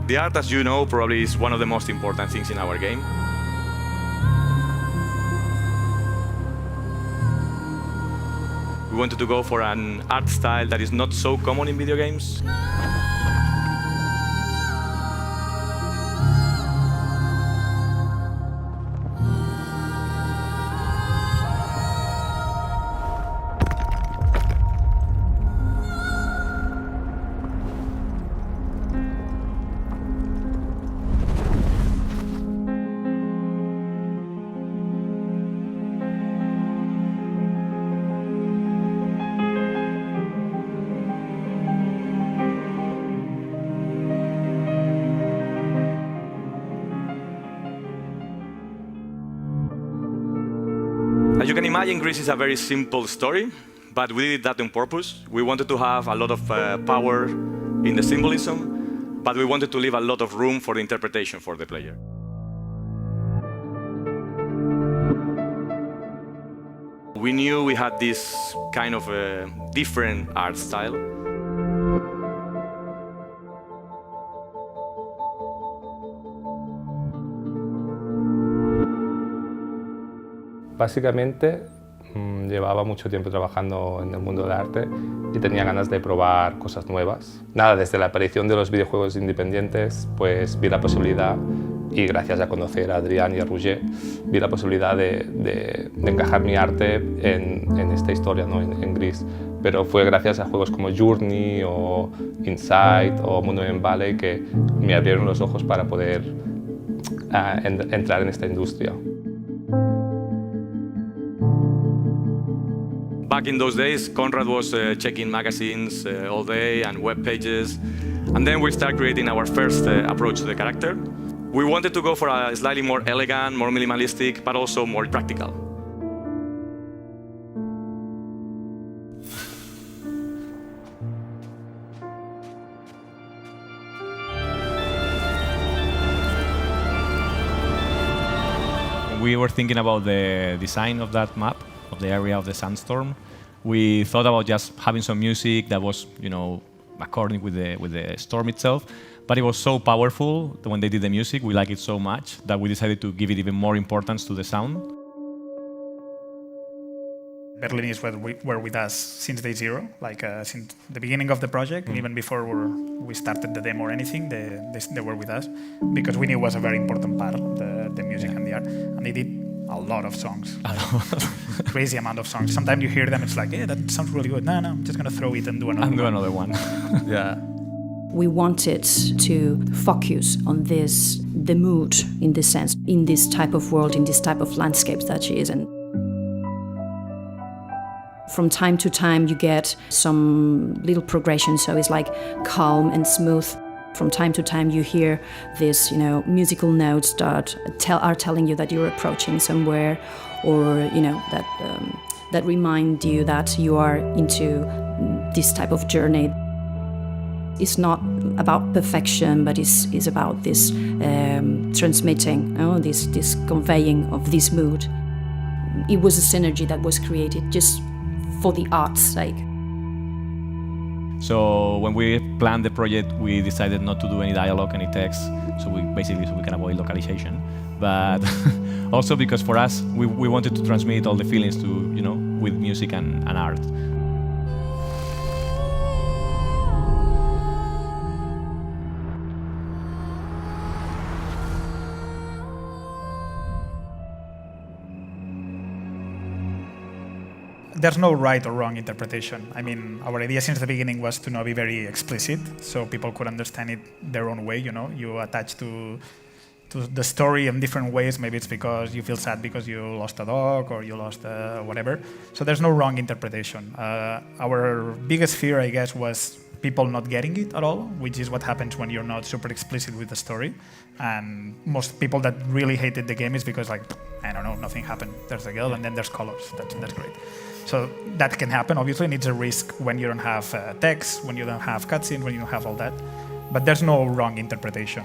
The art, as you know, probably is one of the most important things in our game. We wanted to go for an art style that is not so common in video games. As you can imagine, GRIS is a very simple story, but we did that on purpose. We wanted to have a lot of power in the symbolism, but we wanted to leave a lot of room for the interpretation for the player. We knew we had this kind of a different art style. Básicamente, llevaba mucho tiempo trabajando en el mundo del arte y tenía ganas de probar cosas nuevas. Nada, desde la aparición de los videojuegos independientes, pues vi la posibilidad, y gracias a conocer a Adrian y a Roset, vi la posibilidad de encajar mi arte en esta historia, ¿no? en GRIS. Pero fue gracias a juegos como Journey o Inside o Monument Valley que me abrieron los ojos para poder entrar en esta industria. Back in those days, Conrad was checking magazines all day and web pages. And then we started creating our first approach to the character. We wanted to go for a slightly more elegant, more minimalistic, but also more practical. We were thinking about the design of that map, of the area of the sandstorm. We thought about just having some music that was, according with the storm itself, but it was so powerful that when they did the music, we liked it so much that we decided to give it even more importance to the sound. Berlinist were with us since day zero, since the beginning of the project, even before we started the demo or anything, they were with us because we knew it was a very important part, the music and the art, and they did a lot of songs, crazy amount of songs. Sometimes you hear them, it's like, yeah, that sounds really good. No, I'm just going to throw it and do another one. Yeah. We wanted to focus on the mood, in this sense, in this type of world, in this type of landscapes that she is in. From time to time, you get some little progression, so it's like calm and smooth. From time to time, you hear these, musical notes that are telling you that you're approaching somewhere, or that remind you that you are into this type of journey. It's not about perfection, but it's about this transmitting, this conveying of this mood. It was a synergy that was created just for the art's sake. So when we planned the project, we decided not to do any dialogue, any text, so we can avoid localization. But also because for us, we wanted to transmit all the feelings with music and art. There's no right or wrong interpretation. I mean, our idea since the beginning was to not be very explicit, so people could understand it their own way. You attach to the story in different ways. Maybe it's because you feel sad because you lost a dog or you lost whatever. So there's no wrong interpretation. Our biggest fear, I guess, was people not getting it at all, which is what happens when you're not super explicit with the story. And most people that really hated the game is because, I don't know, nothing happened. There's a girl and then there's colors. That's great. So that can happen, obviously, and it's a risk when you don't have text, when you don't have cutscenes, when you don't have all that. But there's no wrong interpretation.